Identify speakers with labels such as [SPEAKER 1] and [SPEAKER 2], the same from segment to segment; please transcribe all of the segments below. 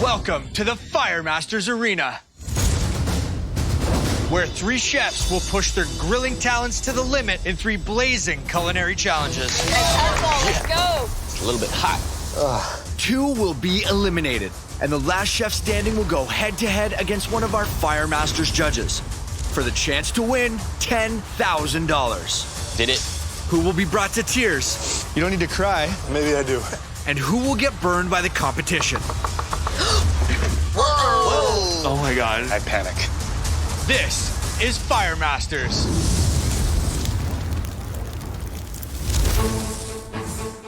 [SPEAKER 1] Welcome to the Fire Masters Arena, where 3 chefs will push their grilling talents to the limit in 3 blazing culinary challenges.
[SPEAKER 2] Let's go.
[SPEAKER 3] It's a little bit hot.
[SPEAKER 1] 2 will be eliminated, and the last chef standing will go head-to-head against one of our Fire Masters judges for the chance to win $10,000.
[SPEAKER 3] Did it.
[SPEAKER 1] Who will be brought to tears?
[SPEAKER 4] You don't need to cry.
[SPEAKER 5] Maybe I do.
[SPEAKER 1] And who will get burned by the competition?
[SPEAKER 4] Oh my God.
[SPEAKER 5] I panic.
[SPEAKER 1] This is Fire Masters.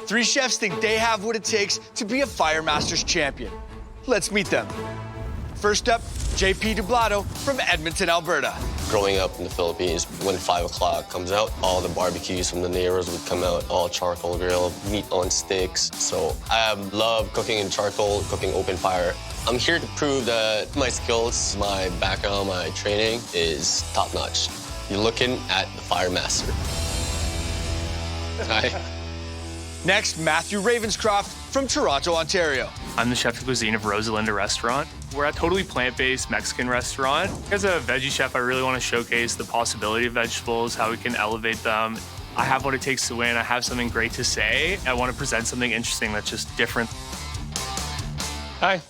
[SPEAKER 1] 3 chefs think they have what it takes to be a Fire Masters champion. Let's meet them. First up, JP Dublato from Edmonton, Alberta.
[SPEAKER 3] Growing up in the Philippines, when 5 o'clock comes out, all the barbecues from the neighbors would come out, all charcoal grill, meat on sticks. So I love cooking in charcoal, cooking open fire. I'm here to prove that my skills, my background, my training is top-notch. You're looking at the Fire Master. Hi.
[SPEAKER 1] Next, Matthew Ravenscroft from Toronto, Ontario.
[SPEAKER 6] I'm the chef de cuisine of Rosalinda Restaurant. We're a totally plant-based Mexican restaurant. As a veggie chef, I really want to showcase the possibility of vegetables, how we can elevate them. I have what it takes to win. I have something great to say. I want to present something interesting that's just different.
[SPEAKER 4] Hi.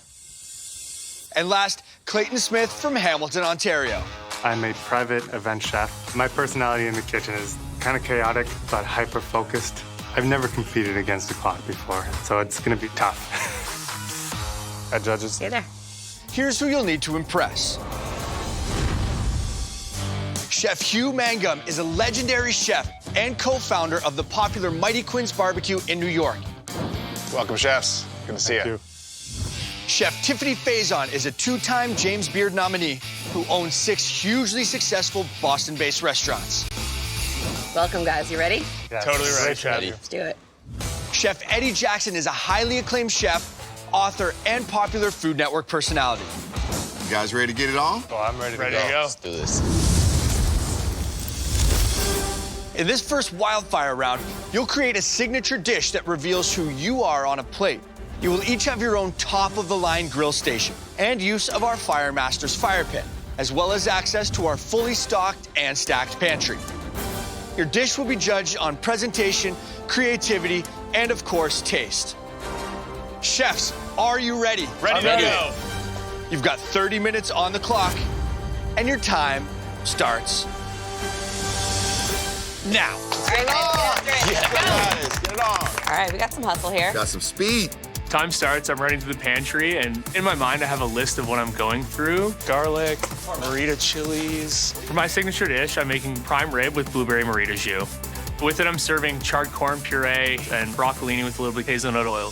[SPEAKER 1] And last, Clayton Smith from Hamilton, Ontario.
[SPEAKER 7] I'm a private event chef. My personality in the kitchen is kind of chaotic, but hyper-focused. I've never competed against the clock before, so it's gonna be tough.
[SPEAKER 5] Hi, judges.
[SPEAKER 2] Hey there.
[SPEAKER 1] Here's who you'll need to impress. Chef Hugh Mangum is a legendary chef and co-founder of the popular Mighty Quinn's Barbecue in New York.
[SPEAKER 5] Welcome, chefs. Good to see you.
[SPEAKER 1] Chef Tiffany Faison is a 2-time James Beard nominee who owns 6 hugely successful Boston-based restaurants.
[SPEAKER 2] Welcome, guys. You ready?
[SPEAKER 7] Yeah,
[SPEAKER 4] Totally
[SPEAKER 7] great
[SPEAKER 4] right,
[SPEAKER 7] to have
[SPEAKER 3] Eddie.
[SPEAKER 7] you.
[SPEAKER 2] Let's do it.
[SPEAKER 1] Chef Eddie Jackson is a highly acclaimed chef, author, and popular Food Network personality.
[SPEAKER 8] You guys ready to get it on?
[SPEAKER 7] Oh, I'm ready to
[SPEAKER 4] Ready
[SPEAKER 7] go.
[SPEAKER 4] to go.
[SPEAKER 3] Let's do this.
[SPEAKER 1] In this first wildfire round, you'll create a signature dish that reveals who you are on a plate. You will each have your own top-of-the-line grill station and use of our Fire Masters fire pit, as well as access to our fully stocked and stacked pantry. Your dish will be judged on presentation, creativity, and of course, taste. Chefs, are you ready?
[SPEAKER 4] Ready to go.
[SPEAKER 1] You've got 30 minutes on the clock, and your time starts now.
[SPEAKER 2] All right, guys. Let's go.
[SPEAKER 8] Guys, get it on.
[SPEAKER 2] All right, we got some hustle here.
[SPEAKER 8] Got some speed.
[SPEAKER 6] Time starts, I'm running to the pantry, and in my mind, I have a list of what I'm going through.
[SPEAKER 4] Garlic, margarita chilies.
[SPEAKER 6] For my signature dish, I'm making prime rib with blueberry marita jus. With it, I'm serving charred corn puree and broccolini with a little bit of hazelnut oil.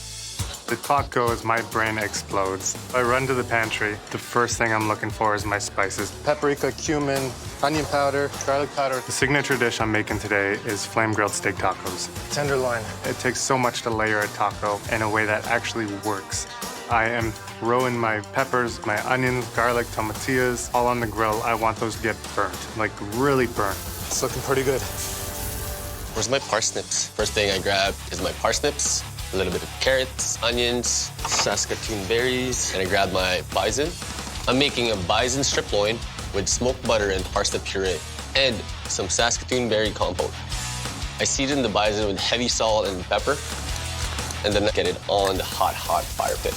[SPEAKER 7] The clock goes, my brain explodes. I run to the pantry. The first thing I'm looking for is my spices.
[SPEAKER 5] Paprika, cumin, onion powder, garlic powder,
[SPEAKER 7] The signature dish I'm making today is flame-grilled steak tacos.
[SPEAKER 5] tenderloin.
[SPEAKER 7] It takes so much to layer a taco in a way that actually works. I am throwing my peppers, my onions, garlic, tomatillas, all on the grill. I want those to get burnt, like really burnt.
[SPEAKER 5] It's looking pretty good.
[SPEAKER 3] Where's my parsnips? First thing I grab is my parsnips, a little bit of carrots, onions, Saskatoon berries, and I grab my bison. I'm making a bison strip loin with smoked butter and parsnip puree, and some Saskatoon berry compote. I season the bison with heavy salt and pepper, and then get it on the hot fire pit.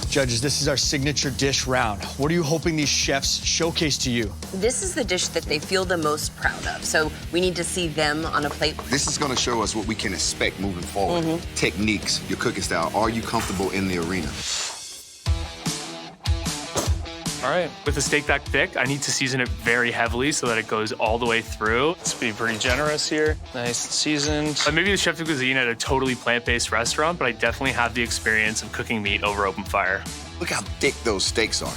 [SPEAKER 1] Judges, this is our signature dish round. What are you hoping these chefs showcase to you?
[SPEAKER 2] This is the dish that they feel the most proud of, so we need to see them on a plate.
[SPEAKER 8] This is going to show us what we can expect moving forward. Techniques, your cooking style. Are you comfortable in the arena?
[SPEAKER 6] All right, with a steak that thick, I need to season it very heavily so that it goes all the way through.
[SPEAKER 4] Let's be pretty generous here. Nice and seasoned.
[SPEAKER 6] I may be the chef de cuisine at a totally plant-based restaurant, but I definitely have the experience of cooking meat over open fire.
[SPEAKER 8] Look how thick those steaks are.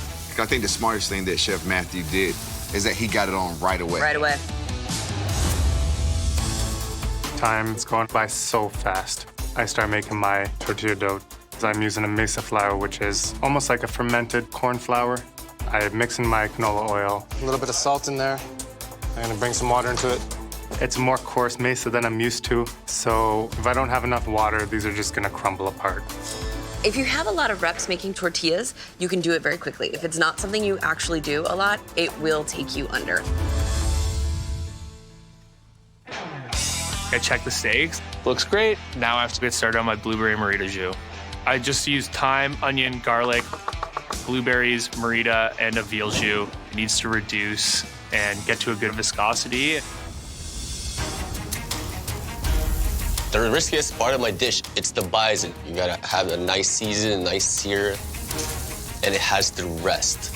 [SPEAKER 8] I think the smartest thing that Chef Matthew did is that he got it on right away.
[SPEAKER 2] Right away.
[SPEAKER 7] Time's going by so fast. I start making my tortilla dough. I'm using a mesa flour, which is almost like a fermented corn flour. I mix in my canola oil.
[SPEAKER 5] A little bit of salt in there. I'm gonna bring some water into it.
[SPEAKER 7] It's more coarse mesa than I'm used to, so if I don't have enough water, these are just gonna crumble apart.
[SPEAKER 2] If you have a lot of reps making tortillas, you can do it very quickly. If it's not something you actually do a lot, it will take you under.
[SPEAKER 6] I check the steaks. Looks great. Now I have to get started on my blueberry merita jus. I just use thyme, onion, garlic, blueberries, merita, and a veal jus. It needs to reduce and get to a good viscosity.
[SPEAKER 3] The riskiest part of my dish, it's the bison. You gotta have a nice season, a nice sear, and it has to rest.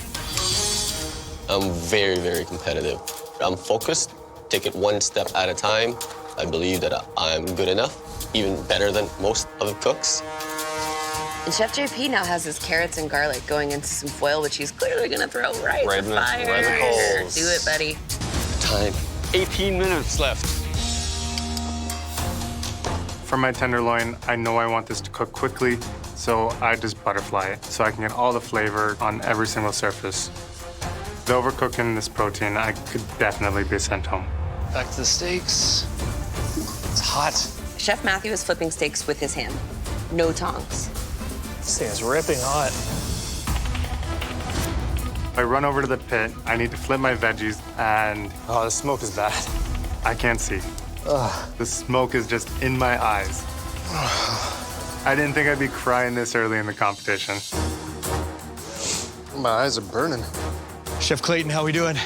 [SPEAKER 3] I'm very, very competitive. I'm focused, take it one step at a time. I believe that I'm good enough, even better than most of the cooks.
[SPEAKER 2] And Chef JP now has his carrots and garlic going into some foil, which he's clearly gonna throw right in the fire.
[SPEAKER 3] Right in the coals.
[SPEAKER 2] Do it, buddy.
[SPEAKER 3] Time. 18 minutes left.
[SPEAKER 7] For my tenderloin, I know I want this to cook quickly, so I just butterfly it so I can get all the flavor on every single surface. With overcooking this protein, I could definitely be sent home.
[SPEAKER 4] Back to the steaks. It's hot.
[SPEAKER 2] Chef Matthew is flipping steaks with his hand. No tongs.
[SPEAKER 4] This thing is ripping hot.
[SPEAKER 7] If I run over to the pit, I need to flip my veggies, and
[SPEAKER 5] Oh, the smoke is bad.
[SPEAKER 7] I can't see. The smoke is just in my eyes. I didn't think I'd be crying this early in the competition.
[SPEAKER 5] My eyes are burning.
[SPEAKER 1] Chef Clayton, how we doing?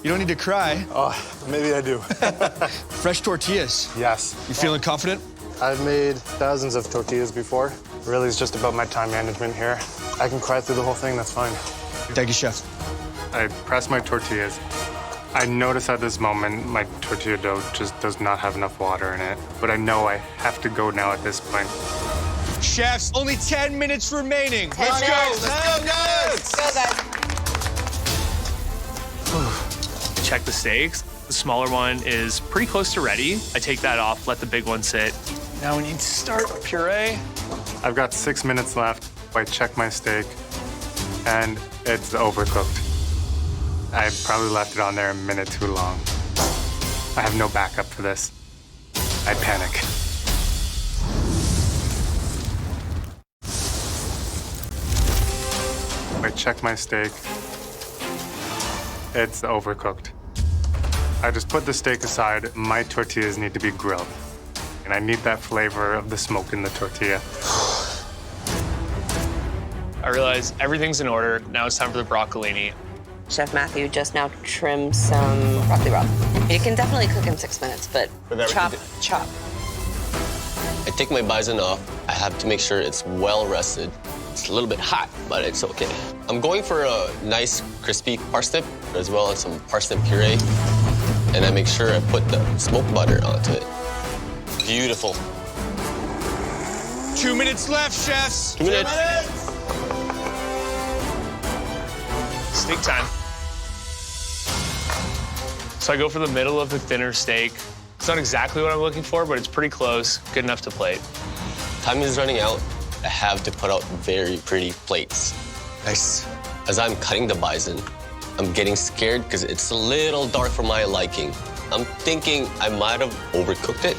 [SPEAKER 1] You don't need to cry.
[SPEAKER 5] Oh, maybe I do.
[SPEAKER 1] Fresh tortillas.
[SPEAKER 5] Yes.
[SPEAKER 1] You feeling confident?
[SPEAKER 5] I've made thousands of tortillas before. Really, it's just about my time management here. I can cry through the whole thing, that's fine.
[SPEAKER 1] Thank you, Chef.
[SPEAKER 7] I press my tortillas. I notice at this moment my tortilla dough just does not have enough water in it, but I know I have to go now at this point.
[SPEAKER 1] Chefs, only 10 minutes remaining.
[SPEAKER 2] 10
[SPEAKER 1] Let's
[SPEAKER 2] minutes.
[SPEAKER 1] go. Let's go, guys.
[SPEAKER 2] Go, guys.
[SPEAKER 6] Check the steaks. The smaller one is pretty close to ready. I take that off, let the big one sit.
[SPEAKER 4] Now we need to start puree.
[SPEAKER 7] I've got 6 minutes left. I check my steak, and it's overcooked. I probably left it on there a minute too long. I have no backup for this. I panic. I check my steak. It's overcooked. I just put the steak aside. My tortillas need to be grilled. And I need that flavor of the smoke in the tortilla.
[SPEAKER 6] I realize everything's in order. Now it's time for the broccolini.
[SPEAKER 2] Chef Matthew just now trimmed some broccoli rabe. It can definitely cook in 6 minutes, but chop.
[SPEAKER 3] I take my bison off. I have to make sure it's well rested. It's a little bit hot, but it's okay. I'm going for a nice crispy parsnip, as well as some parsnip puree. And I make sure I put the smoked butter onto it. Beautiful.
[SPEAKER 1] 2 minutes left, chefs.
[SPEAKER 3] 2 minutes.
[SPEAKER 6] Steak time. So I go for the middle of the thinner steak. It's not exactly what I'm looking for, but it's pretty close, good enough to plate.
[SPEAKER 3] Time is running out. I have to put out very pretty plates.
[SPEAKER 1] Nice.
[SPEAKER 3] As I'm cutting the bison, I'm getting scared because it's a little dark for my liking. I'm thinking I might have overcooked it.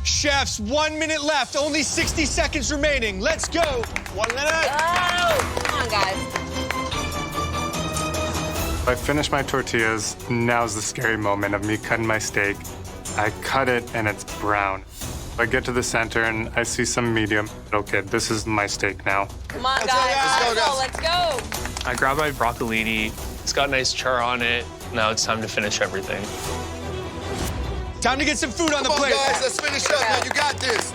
[SPEAKER 1] Chefs, 1 minute left. Only 60 seconds remaining. Let's go. 1 minute.
[SPEAKER 2] Oh, come on, guys.
[SPEAKER 7] I finish my tortillas. Now's the scary moment of me cutting my steak. I cut it and it's brown. I get to the center and I see some medium. Okay, this is my steak now.
[SPEAKER 2] Come on, guys. Let's go.
[SPEAKER 6] I grab my broccolini. It's got nice char on it. Now it's time to finish everything.
[SPEAKER 1] Time to get some food on the plate.
[SPEAKER 8] Guys, let's finish up. Now you got this.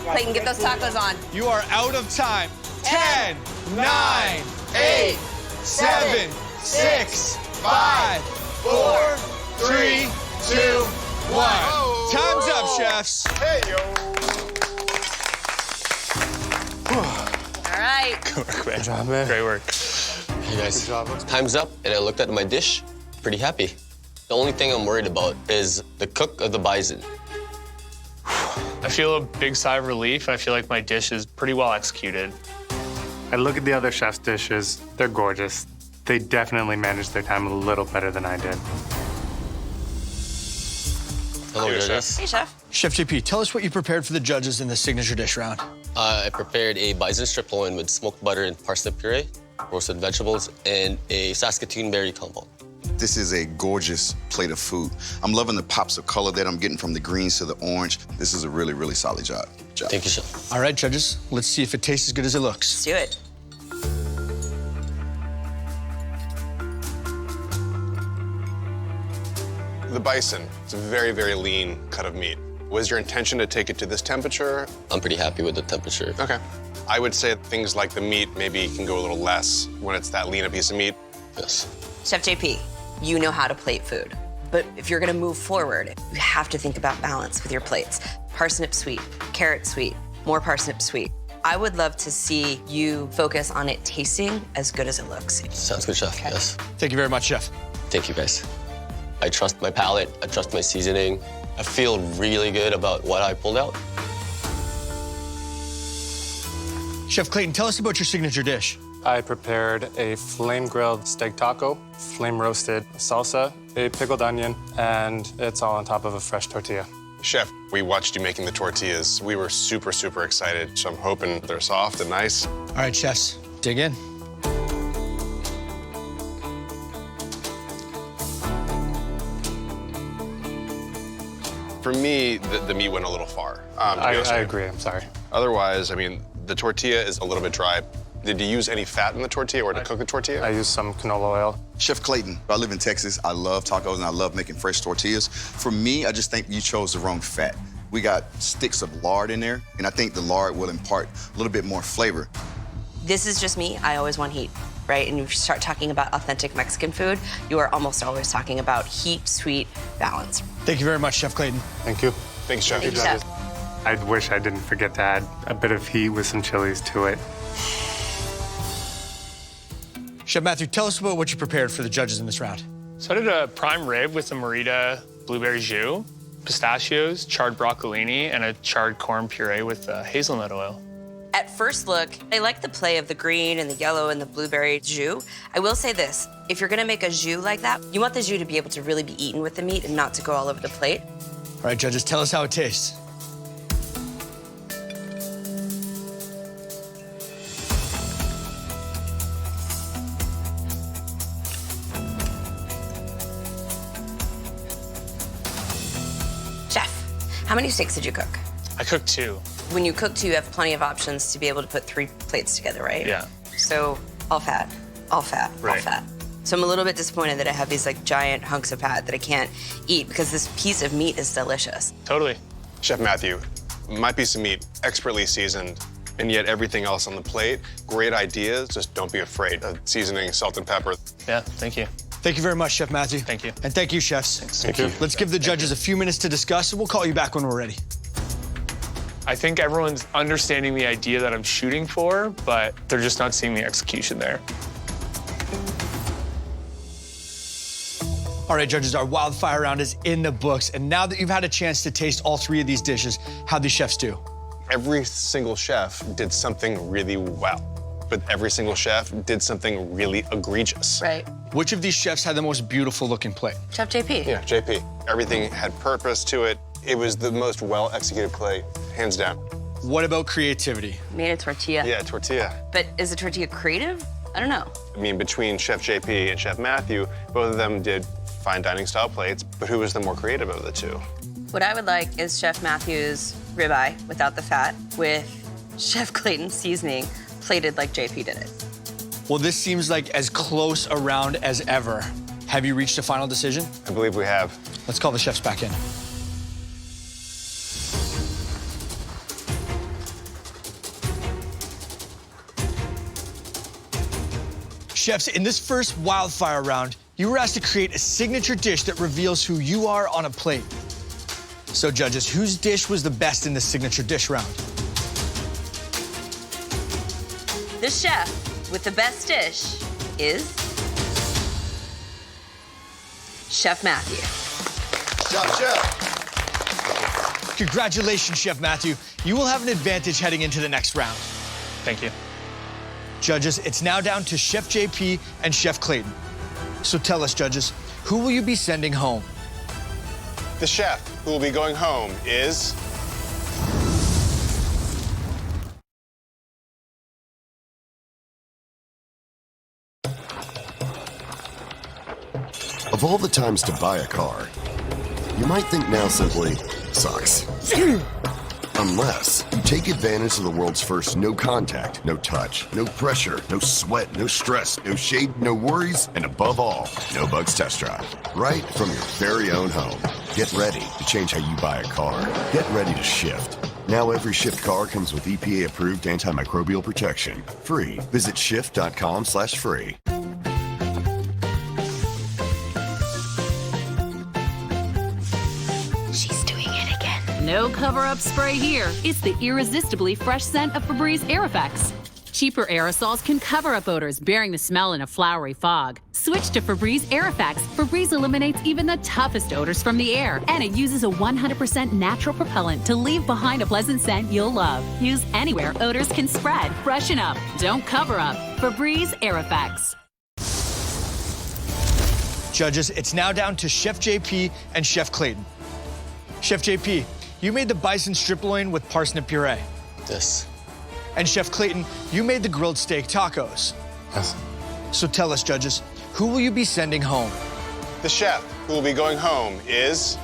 [SPEAKER 2] Clayton, get those tacos on.
[SPEAKER 1] You are out of time. 10, 9, 8, 7, 6, 5, 4, 3, 2, 1. Time's up, chefs.
[SPEAKER 8] Hey, yo.
[SPEAKER 2] All right.
[SPEAKER 5] Good job, man.
[SPEAKER 6] Great work.
[SPEAKER 3] Hey guys,
[SPEAKER 5] Good job.
[SPEAKER 3] time's up, and I looked at my dish, pretty happy. The only thing I'm worried about is the cook of the bison.
[SPEAKER 6] I feel a big sigh of relief, and I feel like my dish is pretty well executed.
[SPEAKER 7] I look at the other chef's dishes. They're gorgeous. They definitely managed their time a little better than I did.
[SPEAKER 3] Hello, judges.
[SPEAKER 2] Hey, Chef.
[SPEAKER 1] Chef JP, tell us what you prepared for the judges in the signature dish round.
[SPEAKER 3] I prepared a bison strip loin with smoked butter and parsnip puree, roasted vegetables, and a Saskatoon berry combo.
[SPEAKER 8] This is a gorgeous plate of food. I'm loving the pops of color that I'm getting from the greens to the orange. This is a really, really solid job.
[SPEAKER 3] Thank you, Chef.
[SPEAKER 1] All right, judges, let's see if it tastes as good as it looks.
[SPEAKER 2] Let's do it.
[SPEAKER 9] The bison, it's a very, very lean cut of meat. Was your intention to take it to this temperature?
[SPEAKER 3] I'm pretty happy with the temperature.
[SPEAKER 9] Okay. I would say things like the meat maybe can go a little less when it's that lean a piece of meat.
[SPEAKER 3] Yes.
[SPEAKER 2] Chef JP, you know how to plate food. But if you're gonna move forward, you have to think about balance with your plates. Parsnip sweet, carrot sweet, more parsnip sweet. I would love to see you focus on it tasting as good as it looks.
[SPEAKER 3] Sounds good, Chef. Yes.
[SPEAKER 1] Thank you very much, Chef.
[SPEAKER 3] Thank you, guys. I trust my palate. I trust my seasoning. I feel really good about what I pulled out.
[SPEAKER 1] Chef Clayton, tell us about your signature dish.
[SPEAKER 7] I prepared a flame-grilled steak taco, flame-roasted salsa, a pickled onion, and it's all on top of a fresh tortilla.
[SPEAKER 9] Chef, we watched you making the tortillas. We were super, super excited, so I'm hoping they're soft and nice.
[SPEAKER 1] All right, chefs, dig in.
[SPEAKER 9] For me, the meat went a little far.
[SPEAKER 7] I agree, I'm sorry.
[SPEAKER 9] Otherwise, I mean, the tortilla is a little bit dry. Did you use any fat in the tortilla or to cook the tortilla?
[SPEAKER 7] I used some canola oil.
[SPEAKER 8] Chef Clayton, I live in Texas. I love tacos and I love making fresh tortillas. For me, I just think you chose the wrong fat. We got sticks of lard in there, and I think the lard will impart a little bit more flavor.
[SPEAKER 2] This is just me. I always want heat, right? And you start talking about authentic Mexican food, you are almost always talking about heat, sweet, balance.
[SPEAKER 1] Thank you very much, Chef Clayton.
[SPEAKER 7] Thank you.
[SPEAKER 9] Thanks, Chef.
[SPEAKER 2] Thank you, Chef.
[SPEAKER 7] I wish I didn't forget to add a bit of heat with some chilies to it.
[SPEAKER 1] Chef Matthew, tell us about what you prepared for the judges in this round.
[SPEAKER 6] So I did a prime rib with a Merita blueberry jus, pistachios, charred broccolini, and a charred corn puree with hazelnut oil.
[SPEAKER 2] At first look, I like the play of the green and the yellow and the blueberry jus. I will say this, if you're gonna make a jus like that, you want the jus to be able to really be eaten with the meat and not to go all over the plate.
[SPEAKER 1] All right, judges, tell us how it tastes.
[SPEAKER 2] Chef, how many steaks did you cook?
[SPEAKER 6] I cooked 2.
[SPEAKER 2] When you cook two, you have plenty of options to be able to put 3 plates together, right?
[SPEAKER 6] Yeah.
[SPEAKER 2] So all fat, all fat, all
[SPEAKER 6] Right.
[SPEAKER 2] fat. So I'm a little bit disappointed that I have these like giant hunks of fat that I can't eat because this piece of meat is delicious.
[SPEAKER 6] Totally.
[SPEAKER 9] Chef Matthew, my piece of meat, expertly seasoned, and yet everything else on the plate, great ideas, just don't be afraid of seasoning, salt and pepper.
[SPEAKER 6] Yeah, thank you.
[SPEAKER 1] Thank you very much, Chef Matthew.
[SPEAKER 6] Thank you.
[SPEAKER 1] And thank you, chefs.
[SPEAKER 7] Thank you.
[SPEAKER 1] Let's give the judges a few minutes to discuss, and we'll call you back when we're ready.
[SPEAKER 6] I think everyone's understanding the idea that I'm shooting for, but they're just not seeing the execution there.
[SPEAKER 1] All right, judges, our wildfire round is in the books. And now that you've had a chance to taste all 3 of these dishes, how'd these chefs do?
[SPEAKER 9] Every single chef did something really well, but every single chef did something really egregious.
[SPEAKER 2] Right.
[SPEAKER 1] Which of these chefs had the most beautiful looking plate?
[SPEAKER 2] Chef JP.
[SPEAKER 9] Yeah, JP. Everything had purpose to it. It was the most well-executed plate, hands down.
[SPEAKER 1] What about creativity?
[SPEAKER 2] Made a tortilla.
[SPEAKER 9] Yeah, tortilla.
[SPEAKER 2] But is a tortilla creative? I don't know.
[SPEAKER 9] I mean, between Chef JP and Chef Matthew, both of them did fine dining style plates, but who was the more creative of the two?
[SPEAKER 2] What I would like is Chef Matthew's ribeye without the fat with Chef Clayton's seasoning plated like JP did it.
[SPEAKER 1] Well, this seems like as close a round as ever. Have you reached a final decision?
[SPEAKER 9] I believe we have.
[SPEAKER 1] Let's call the chefs back in. Chefs, in this first wildfire round, you were asked to create a signature dish that reveals who you are on a plate. So, judges, whose dish was the best in this signature dish round?
[SPEAKER 2] The chef with the best dish is Chef Matthew.
[SPEAKER 8] Chef.
[SPEAKER 1] Congratulations, Chef Matthew. You will have an advantage heading into the next round.
[SPEAKER 6] Thank you.
[SPEAKER 1] Judges, it's now down to Chef JP and Chef Clayton. So tell us, judges, who will you be sending home?
[SPEAKER 9] The chef who will be going home is...
[SPEAKER 10] Of all the times to buy a car, you might think now simply sucks. Unless you take advantage of the world's first no contact, no touch, no pressure, no sweat, no stress, no shade, no worries, and above all, no bugs test drive. Right from your very own home. Get ready to change how you buy a car. Get ready to shift. Now every Shift car comes with EPA-approved antimicrobial protection. Free. Visit shift.com/free.
[SPEAKER 11] No cover-up spray here. It's the irresistibly fresh scent of Febreze Air Effects. Cheaper aerosols can cover up odors bearing the smell in a flowery fog. Switch to Febreze Air Effects. Febreze eliminates even the toughest odors from the air, and it uses a 100% natural propellant to leave behind a pleasant scent you'll love. Use anywhere odors can spread. Freshen up. Don't cover up. Febreze Air Effects.
[SPEAKER 1] Judges, it's now down to Chef JP and Chef Clayton. Chef JP, you made the bison strip loin with parsnip puree.
[SPEAKER 3] Yes.
[SPEAKER 1] And Chef Clayton, you made the grilled steak tacos.
[SPEAKER 5] Yes.
[SPEAKER 1] So tell us, judges, who will you be sending home?
[SPEAKER 9] The chef who will be going home is...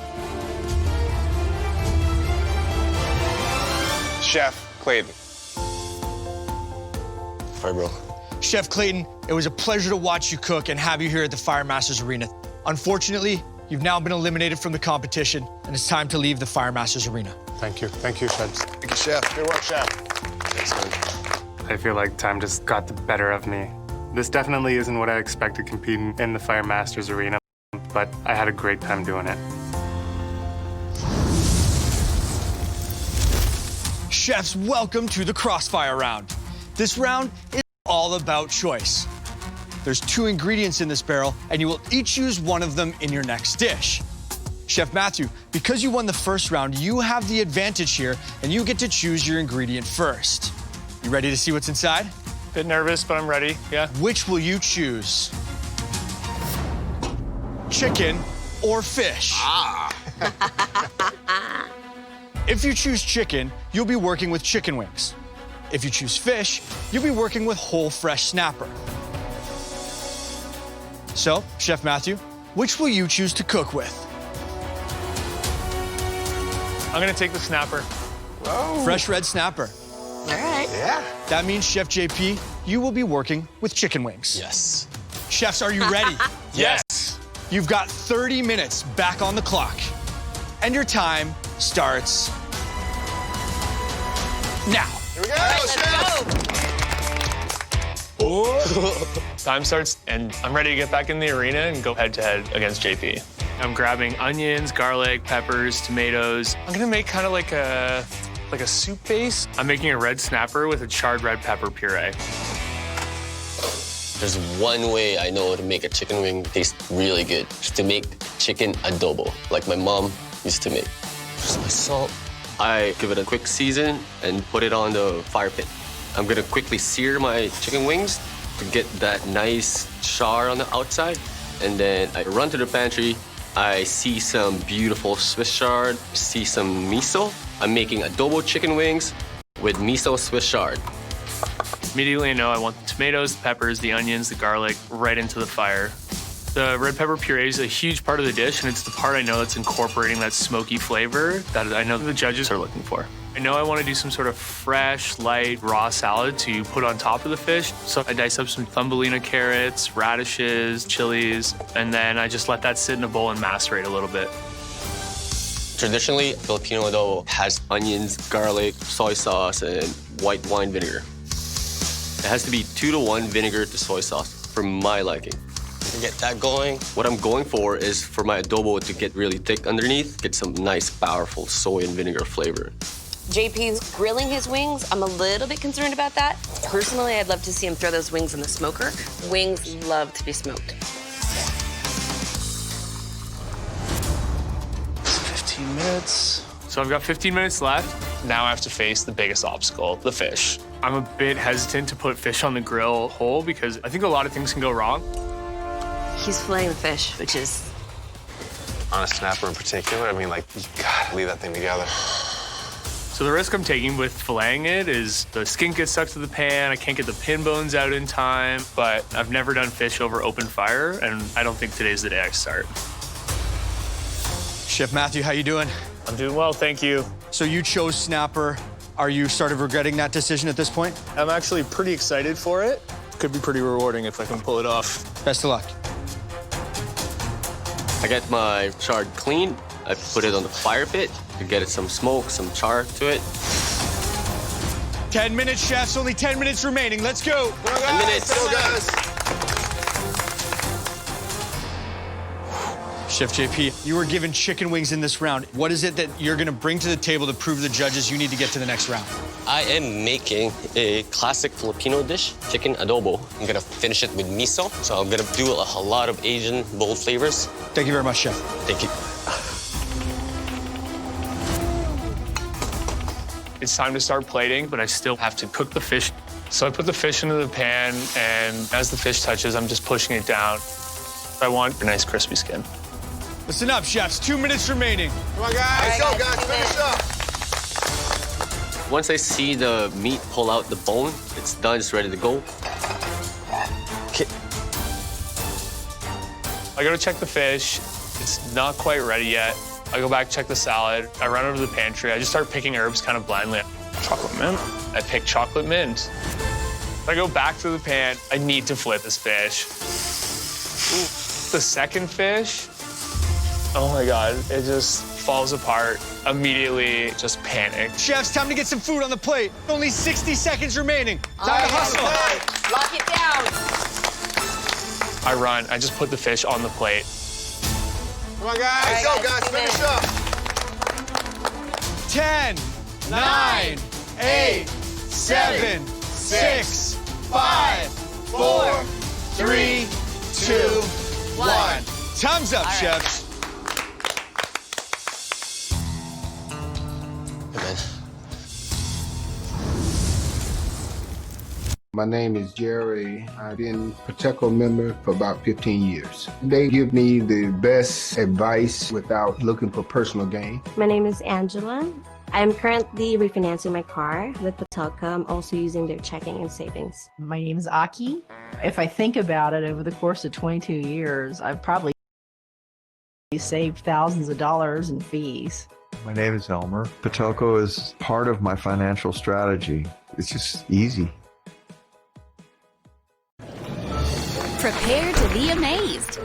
[SPEAKER 9] Chef Clayton.
[SPEAKER 3] Sorry, bro.
[SPEAKER 1] Chef Clayton, it was a pleasure to watch you cook and have you here at the Fire Masters Arena. Unfortunately, you've now been eliminated from the competition, and it's time to leave the Fire Masters Arena.
[SPEAKER 5] Thank you. Thank you, Chef.
[SPEAKER 8] Thank you, Chef.
[SPEAKER 9] Good work, chef.
[SPEAKER 3] Thanks, man.
[SPEAKER 7] I feel like time just got the better of me. This definitely isn't what I expected competing in the Fire Masters Arena, but I had a great time doing it.
[SPEAKER 1] Chefs, welcome to the Crossfire round. This round is all about choice. There's 2 ingredients in this barrel, and you will each use one of them in your next dish. Chef Matthew, because you won the first round, you have the advantage here, and you get to choose your ingredient first. You ready to see what's inside?
[SPEAKER 6] Bit nervous, but I'm ready, yeah.
[SPEAKER 1] Which will you choose? Chicken or fish? If you choose chicken, you'll be working with chicken wings. If you choose fish, you'll be working with whole fresh snapper. So, Chef Matthew, which will you choose to cook with?
[SPEAKER 6] I'm gonna take the snapper.
[SPEAKER 1] Whoa. Fresh red snapper.
[SPEAKER 2] All right.
[SPEAKER 9] Yeah.
[SPEAKER 1] That means, Chef JP, you will be working with chicken wings.
[SPEAKER 3] Yes.
[SPEAKER 1] Chefs, are you ready?
[SPEAKER 6] Yes.
[SPEAKER 1] You've got 30 minutes back on the clock. And your time starts now.
[SPEAKER 9] Here we go,
[SPEAKER 2] Let's
[SPEAKER 9] chef.
[SPEAKER 2] go.
[SPEAKER 6] Time starts, and I'm ready to get back in the arena and go head-to-head against JP. I'm grabbing onions, garlic, peppers, tomatoes. I'm gonna make kind of like a soup base. I'm making a red snapper with a charred red pepper puree.
[SPEAKER 3] There's one way I know to make a chicken wing taste really good. It's to make chicken adobo, like my mom used to make. Just my salt. I give it a quick season and put it on the fire pit. I'm gonna quickly sear my chicken wings to get that nice char on the outside. And then I run to the pantry. I see some beautiful Swiss chard, see some miso. I'm making adobo chicken wings with miso Swiss chard.
[SPEAKER 6] Immediately I know I want the tomatoes, the peppers, the onions, the garlic right into the fire. The red pepper puree is a huge part of the dish, and it's the part I know that's incorporating that smoky flavor that I know the judges are looking for. I know I want to do some sort of fresh, light, raw salad to put on top of the fish. So I dice up some thumbelina carrots, radishes, chilies, and then I just let that sit in a bowl and macerate a little bit.
[SPEAKER 3] Traditionally, Filipino adobo has onions, garlic, soy sauce, and white wine vinegar. It has to be 2-to-1 vinegar to soy sauce for my liking. To get that going, what I'm going for is for my adobo to get really thick underneath, get some nice, powerful soy and vinegar flavor.
[SPEAKER 2] JP's grilling his wings. I'm a little bit concerned about that. Personally, I'd love to see him throw those wings in the smoker. Wings love to be smoked.
[SPEAKER 4] 15 minutes.
[SPEAKER 6] So I've got 15 minutes left. Now I have to face the biggest obstacle, the fish. I'm a bit hesitant to put fish on the grill whole because I think a lot of things can go wrong.
[SPEAKER 2] He's filleting the fish, which is
[SPEAKER 9] on a snapper in particular. I mean, like, you gotta leave that thing together.
[SPEAKER 6] So the risk I'm taking with filleting it is the skin gets stuck to the pan, I can't get the pin bones out in time, but I've never done fish over open fire, and I don't think today's the day I start.
[SPEAKER 1] Chef Matthew, how you doing?
[SPEAKER 6] I'm doing well, thank you.
[SPEAKER 1] So you chose snapper. Are you sort of regretting that decision at this point?
[SPEAKER 6] I'm actually pretty excited for it. Could be pretty rewarding if I can pull it off.
[SPEAKER 1] Best of luck.
[SPEAKER 3] I get my char clean. I put it on the fire pit to get it some smoke, some char to it.
[SPEAKER 1] 10 minutes, chefs. Only 10 minutes remaining. Let's go.
[SPEAKER 3] 10 minutes.
[SPEAKER 8] Go, guys.
[SPEAKER 1] Chef JP, you were given chicken wings in this round. What is it that you're going to bring to the table to prove to the judges you need to get to the next round?
[SPEAKER 3] I am making a classic Filipino dish, chicken adobo. I'm gonna finish it with miso. So I'm gonna do a lot of Asian bold flavors.
[SPEAKER 1] Thank you very much, Chef.
[SPEAKER 3] Thank you.
[SPEAKER 6] It's time to start plating, but I still have to cook the fish. So I put the fish into the pan, and as the fish touches, I'm just pushing it down. I want a nice crispy skin.
[SPEAKER 1] Listen up, chefs. 2 minutes remaining.
[SPEAKER 8] Come on, guys. Let's go, guys. Finish up.
[SPEAKER 3] Once I see the meat pull out the bone, it's done, it's ready to go. Okay.
[SPEAKER 6] I go to check the fish. It's not quite ready yet. I go back, check the salad. I run over to the pantry. I just start picking herbs kind of blindly. Chocolate mint. I pick chocolate mint. I go back to the pan. I need to flip this fish. The second fish, oh my God, it just falls apart. Immediately, just panic.
[SPEAKER 1] Chefs, time to get some food on the plate. Only 60 seconds remaining. Time to hustle.
[SPEAKER 2] Lock it down.
[SPEAKER 6] I run. I just put the fish on the plate.
[SPEAKER 8] Come on, guys. Let's go, guys. Finish up.
[SPEAKER 1] 10, 9, 8, 7, 6, 5, 4, 3, 2, 1. Time's up, chefs.
[SPEAKER 12] My name is Jerry. I've been Pateco member for about 15 years. They give me the best advice without looking for personal gain.
[SPEAKER 13] My name is Angela. I'm currently refinancing my car with Pateco. I'm also using their checking and savings.
[SPEAKER 14] My name is Aki. If I think about it, over the course of 22 years, I've probably saved thousands of dollars in fees.
[SPEAKER 15] My name is Elmer. Pateco is part of my financial strategy. It's just easy.
[SPEAKER 16] Prepare to be amazed.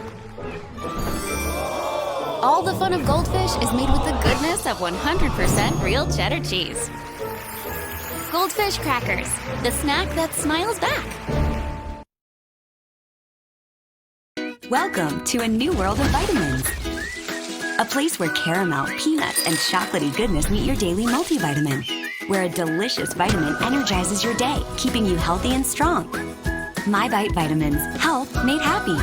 [SPEAKER 16] All the fun of Goldfish is made with the goodness of 100% real cheddar cheese. Goldfish crackers, the snack that smiles back.
[SPEAKER 17] Welcome to a new world of vitamins. A place where caramel, peanuts, and chocolatey goodness meet your daily multivitamin. Where a delicious vitamin energizes your day, keeping you healthy and strong. My Bite Vitamins. Health made happy.